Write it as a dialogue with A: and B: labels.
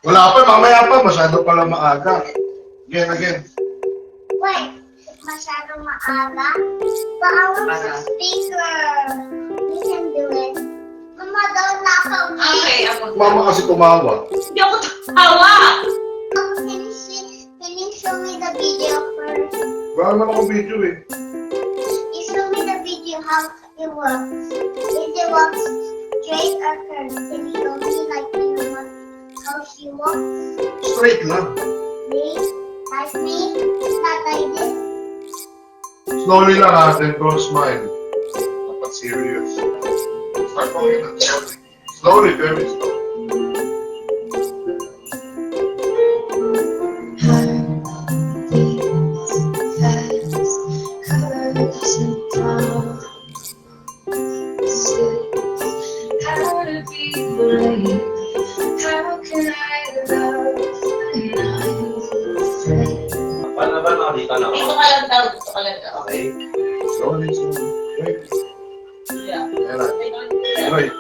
A: Wala pa, mamaya pa. Masyado pala maaga. Again.
B: Wait, masyadong maaga? Bawal sa speaker. You can do it. Mama, don't knock out me.
C: Okay, ako.
A: Mama kasi tumawa.
C: Hindi ako tawa!
B: Can you show me the video first?
A: Wala naman ako video eh.
B: You show me the video how it works. If it works straight or curved, can you show me how she walks?
A: Straight lang.
B: Me? Like me? Not like this?
A: Slowly lang ha, then don't smile. Dapat serious. Start going na slowly. Slowly, very slowly.
D: How to be brave? How can I love when I'm afraid?
E: Paano ba nakakita na
C: Dito
E: ako?
C: ka lang daw, dito ka lang daw.
E: Okay.
A: Slowly, slowly. Wait.
C: Yeah.
A: Ayan na.
C: Ay, no.
A: Wait.